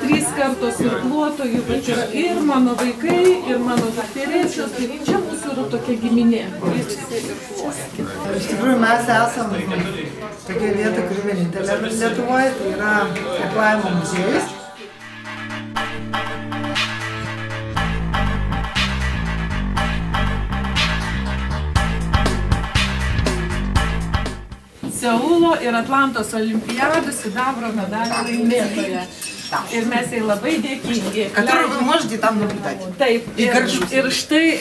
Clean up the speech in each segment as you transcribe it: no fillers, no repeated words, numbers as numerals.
3 kartos irkluotojų, bet yra ir mano vaikai, ir mano dukterėčios, tai čia mūsų yra tokia giminė. Iš tikrųjų mes esame tokia vieta, kuri vienintelė Lietuvoje, tai yra irklavimo muziejus. Seulo ir Atlantos olimpiadų sidabro medalio laimėtoja. Ir mes jai labai dėkingi. Который можете там наблюдать. Taip, ir štai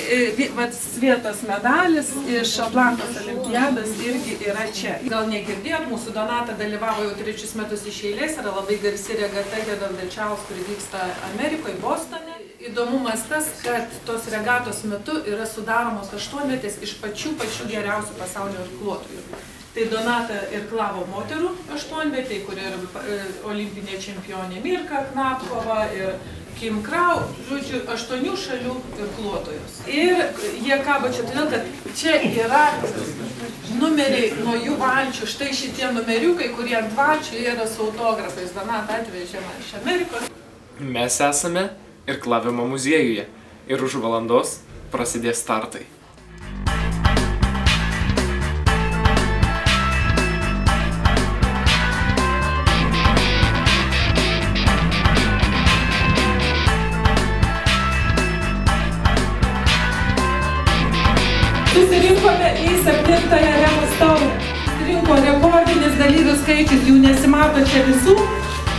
Svietos medalis iš Atlantos olimpiados irgi yra čia. Gal negirdėjot, mūsų Donata dalyvavo jau 3 metus iš eilės, yra labai garsi regata Head of the Chows, kuri vyksta Amerikoje, Bostone. Įdomumas tas, kad tos regatos metu yra sudaromos 8-metės iš pačių geriausių pasaulio irkluotojų. Tai Donata irklavo moterų 8-metė, kuri yra olimpinė čempionė Mirka Knapkova ir Kim Krau, žodžiu, 8 šalių irkluotojos. Ir jie kabo čia todėl, kad čia yra numeriai nuo jų valčių, štai šitie numeriukai, kurie ant valčių yra su autografais. Donata atvežė iš Amerikos. Mes esame irklavimo muziejuje ir už valandos prasidės startai. Susirinkome į 7-ąją Remos taurę. Susirinko rekordinis dalyvių skaičius, jų nesimato čia visų,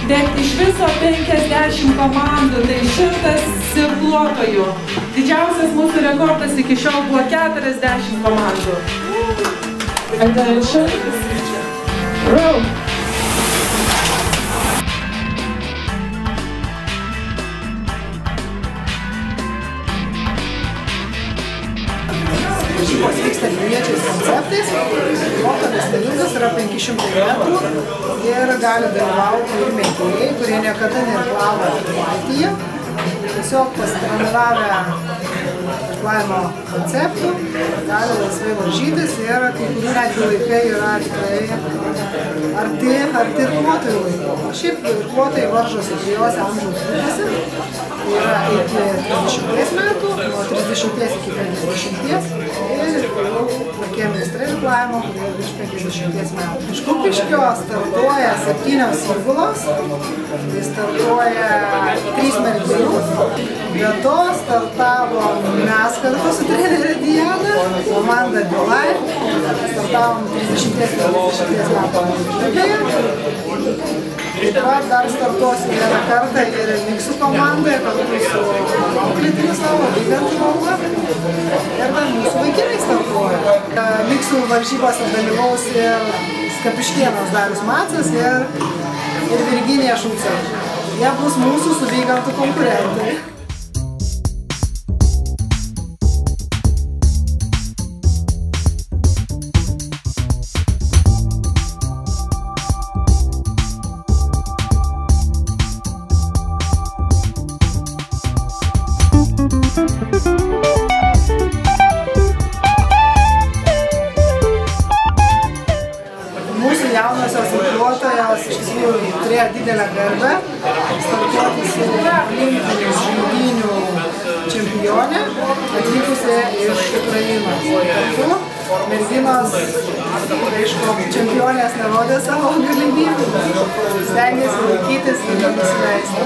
bet iš viso 50 komandų, tai 100 irkluotojų. Didžiausias mūsų rekordas iki šiol buvo 40 komandų. Attention. Row. Varžybos vyksta dviečiais konceptais, nuotolis dalykas yra 500 metrų ir gali dalyvauti ir mėgėjai, kurie niekada neirklavo valtyje. Tiesiog pasitreniravę irklavimo konceptų, gali laisvai varžytis ir kai kurių netgi laikai yra tikrai arti irkluotojų laikų. Šiaip irkluotojai varžosi 3 amžiaus grupėse, tai yra iki 30 metų, nuo 30 iki 50 ir tokie meistrai irklavimo, kurie virš 50 metų. Iš Kupiškio startuoja 7 įgulos, tai startuoja 3 merginų. Be to startavom mes kartu su trenerė Diana, komanda Dilai, startavom 30 metų amžiuje. Taip pat dar startuosim vieną kartą ir miksų komandoje, kartu su auklėtiniu savo, vykant žmogą. Ir dar mūsų vaikinai startuoja. Miksų varžybose dalyvaus ir Skapiškėnas Darius Macas ir Virginija Šulcė. Jie bus mūsų su vygantų konkurentai. Mūsų jaunosios irkluotojos iš tikrųjų turėjo didelę garbę startuoti su olimpinių žaidynių čempionė, atvykusi iš Ukrainos. Kartu merginos, aišku, čempionės nerodė savo galimybių, stengiasi laikytis ir nenusileisti.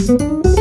Thank you.